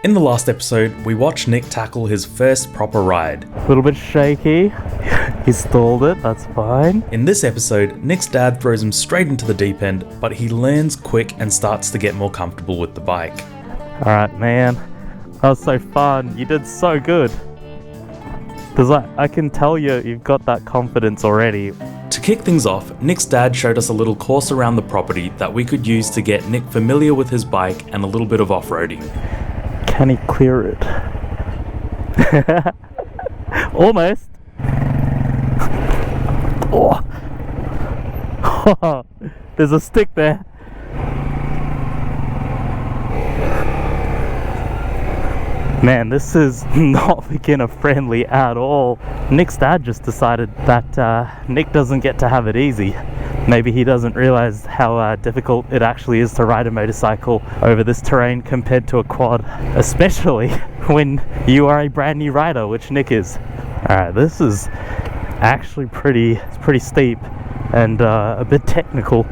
In the last episode, we watched Nick tackle his first proper ride. A little bit shaky. He stalled it, that's fine. In this episode, Nick's dad throws him straight into the deep end, but he learns quick and starts to get more comfortable with the bike. Alright, man. That was so fun. You did so good. Because I can tell you've got that confidence already. To kick things off, Nick's dad showed us a little course around the property that we could use to get Nick familiar with his bike and a little bit of off-roading. Can he clear it? Almost. Oh. There's a stick there. Man, this is not beginner friendly at all. Nick's dad just decided that Nick doesn't get to have it easy. Maybe he doesn't realize how difficult it actually is to ride a motorcycle over this terrain compared to a quad, especially when you are a brand new rider, which Nick is. Alright, this is actually pretty steep and a bit technical.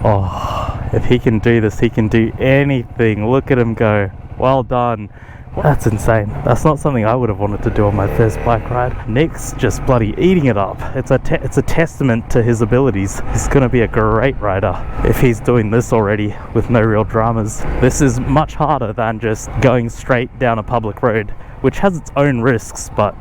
Oh, if he can do this, he can do anything. Look at him go. Well done. That's insane. That's not something I would have wanted to do on my first bike ride. Nick's just bloody eating it up. It's a testament to his abilities. He's going to be a great rider if he's doing this already with no real dramas. This is much harder than just going straight down a public road, which has its own risks, but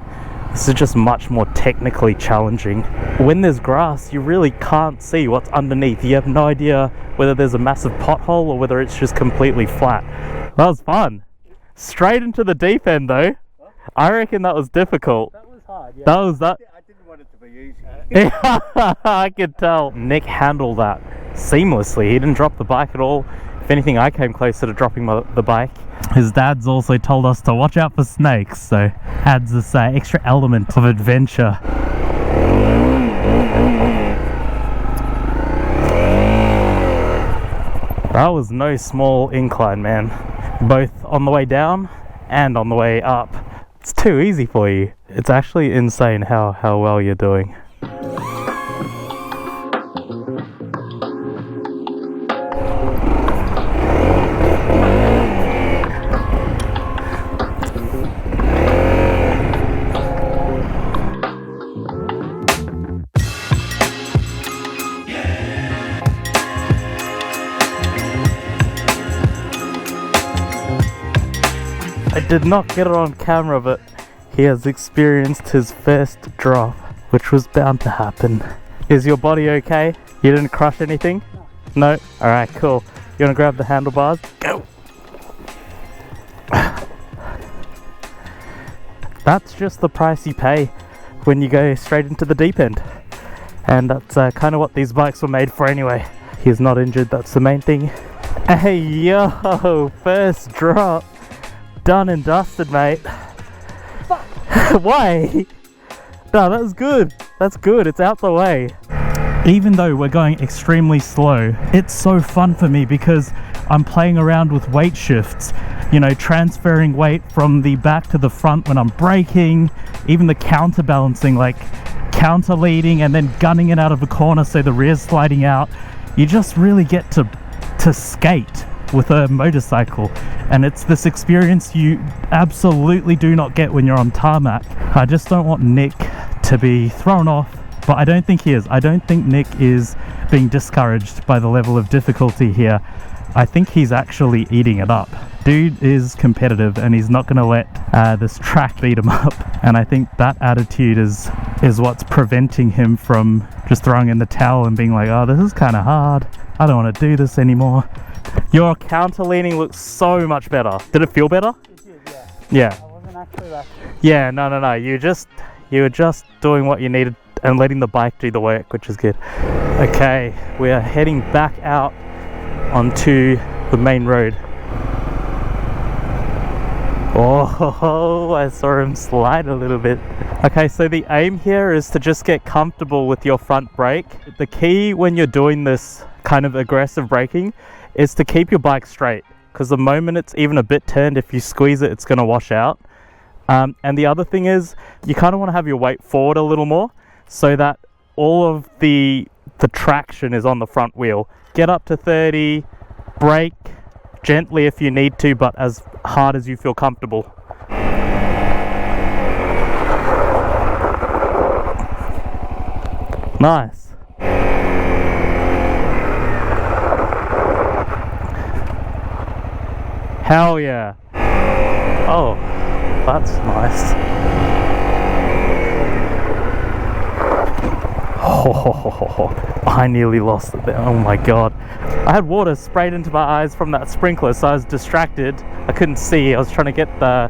this is just much more technically challenging. When there's grass, you really can't see what's underneath. You have no idea whether there's a massive pothole or whether it's just completely flat. That was fun. Straight into the deep end though. I reckon that was difficult. That was hard, yeah. That was that. I didn't want it to be easy. I could tell. Nick handled that seamlessly. He didn't drop the bike at all. If anything, I came closer to dropping the bike. His dad's also told us to watch out for snakes, so adds this extra element of adventure. That was no small incline, man. Both on the way down and on the way up. It's too easy for you. It's actually insane how well you're doing. I did not get it on camera, but he has experienced his first drop, which was bound to happen. Is your body okay? You didn't crush anything? No? Alright, cool. You want to grab the handlebars? Go! That's just the price you pay when you go straight into the deep end. And that's kind of what these bikes were made for anyway. He's not injured, that's the main thing. Hey yo! First drop! Done and dusted, mate. Why? No, that's good. That's good. It's out the way. Even though we're going extremely slow, it's so fun for me because I'm playing around with weight shifts. You know, transferring weight from the back to the front when I'm braking. Even the counterbalancing, like counter leading and then gunning it out of a corner so the rear's sliding out. You just really get to skate with a motorcycle, and it's this experience you absolutely do not get when you're on tarmac. I just don't want Nick to be thrown off, but I don't think he is. I don't think Nick is being discouraged by the level of difficulty here. I think he's actually eating it up. Dude is competitive and he's not going to let this track beat him up, and I think that attitude is what's preventing him from just throwing in the towel and being like, oh, this is kind of hard, I don't want to do this anymore. Your counter leaning looks so much better. Did it feel better? It did, yeah. Yeah. I wasn't actually that. Yeah, no. You were just doing what you needed and letting the bike do the work, which is good. Okay, we are heading back out onto the main road. Oh, I saw him slide a little bit. Okay, so the aim here is to just get comfortable with your front brake. The key when you're doing this kind of aggressive braking is to keep your bike straight, because the moment it's even a bit turned, if you squeeze it, it's going to wash out. And the other thing is, you kind of want to have your weight forward a little more so that all of the traction is on the front wheel. Get up to 30, brake, Gently if you need to, but as hard as you feel comfortable. Nice. Hell yeah. Oh, that's nice. Oh, I nearly lost it there. Oh my god. I had water sprayed into my eyes from that sprinkler, so I was distracted. I couldn't see. I was trying to get the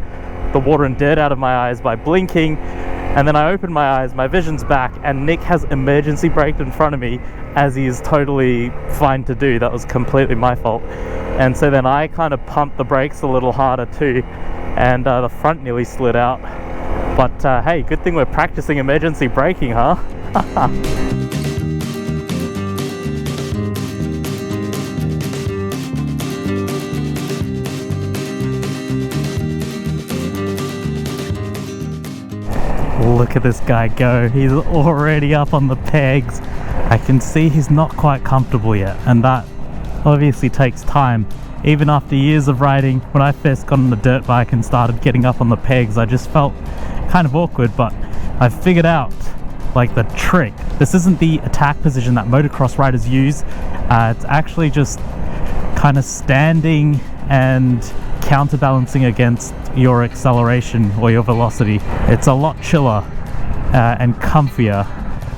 water and dirt out of my eyes by blinking, and then I opened my eyes, my vision's back, and Nick has emergency braked in front of me, as he is totally fine to do. That was completely my fault. And so then I kind of pumped the brakes a little harder too, and the front nearly slid out. But hey, good thing we're practicing emergency braking, huh? Look at this guy go. He's already up on the pegs. I can see he's not quite comfortable yet, and that obviously takes time. Even after years of riding, when I first got on the dirt bike and started getting up on the pegs, I just felt kind of awkward, but I figured out like the trick. This isn't the attack position that motocross riders use. It's actually just kind of standing and counterbalancing against your acceleration or your velocity. It's a lot chiller and comfier.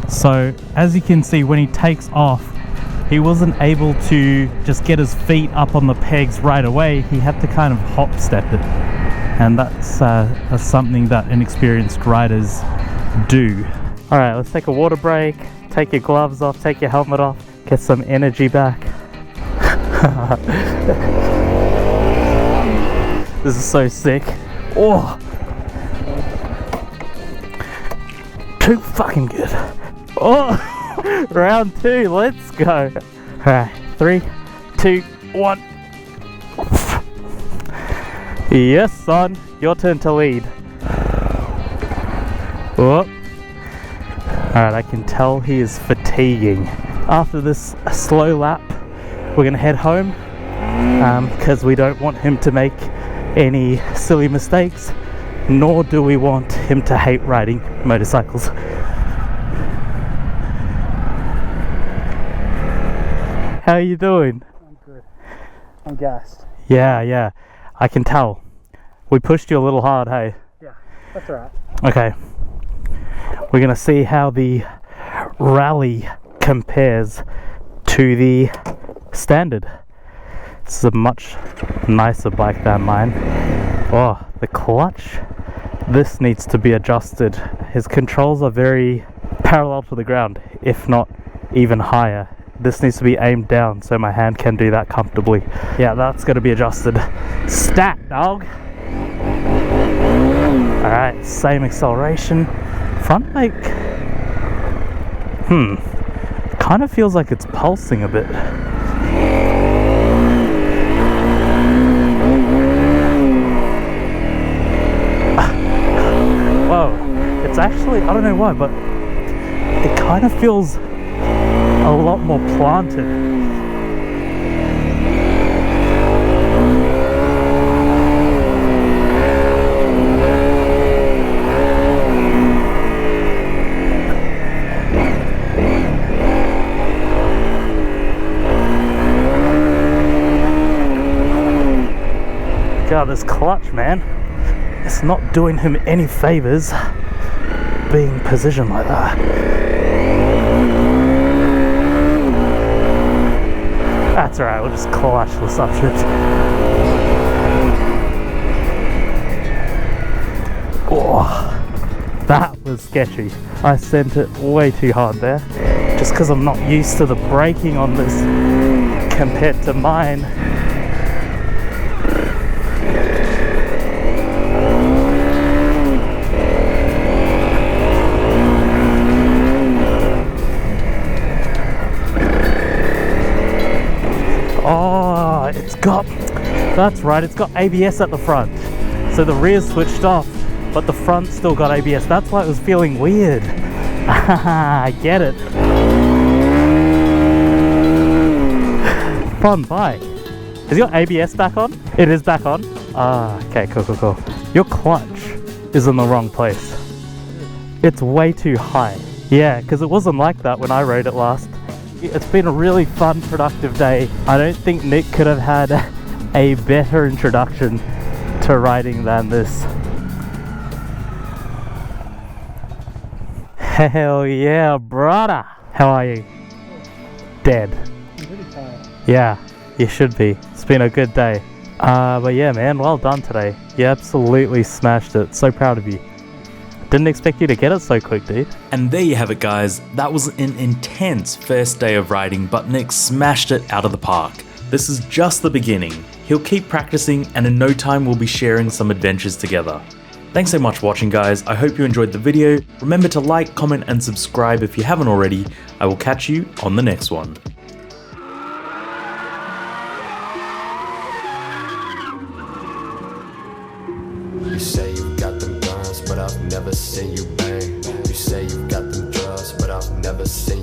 So as you can see, when he takes off, he wasn't able to just get his feet up on the pegs right away. He had to kind of hop step it, and that's something that inexperienced riders do. All right, let's take a water break. Take your gloves off, take your helmet off, get some energy back. This is so sick. Oh, too fucking good. Oh, round 2, let's go. All right, 3, 2, 1. Yes, son, your turn to lead. Oh. All right, I can tell he is fatiguing. After this slow lap, we're gonna head home because we don't want him to make any silly mistakes, nor do we want him to hate riding motorcycles. How are you doing? I'm good. I'm gassed. Yeah, I can tell. We pushed you a little hard, hey? Yeah, that's alright. Okay. We're gonna see how the rally compares to the standard. This is a much nicer bike than mine. Oh, the clutch. This needs to be adjusted. His controls are very parallel to the ground, if not even higher. This needs to be aimed down so my hand can do that comfortably. Yeah, that's going to be adjusted. Stat, dog! Alright, same acceleration. Front brake. Kind of feels like it's pulsing a bit. Whoa, it's actually, I don't know why, but it kind of feels a lot more planted. God, this clutch, man, it's not doing him any favors being positioned like that. That's alright, we'll just clutch this up shit. Oh, that was sketchy. I sent it way too hard there, just because I'm not used to the braking on this compared to mine. Oh, it's got, that's right, it's got ABS at the front. So the rear switched off, but the front still got ABS. That's why it was feeling weird. I get it. Fun bike. Is your ABS back on? It is back on? Ah, okay, cool. Your clutch is in the wrong place. It's way too high. Yeah, because it wasn't like that when I rode it last. It's been a really fun, productive day. I don't think Nick could have had a better introduction to riding than this. Hell yeah, brother! How are you? Dead. I'm pretty tired. Yeah, you should be. It's been a good day. But yeah, man, well done today. You absolutely smashed it. So proud of you. Didn't expect you to get it so quick, dude. And there you have it, guys. That was an intense first day of riding, but Nick smashed it out of the park. This is just the beginning. He'll keep practicing, and in no time we'll be sharing some adventures together. Thanks so much for watching, guys. I hope you enjoyed the video. Remember to like, comment, and subscribe if you haven't already. I will catch you on the next one. You say you got them guns, but I've never seen you bang. You say you got them drugs, but I've never seen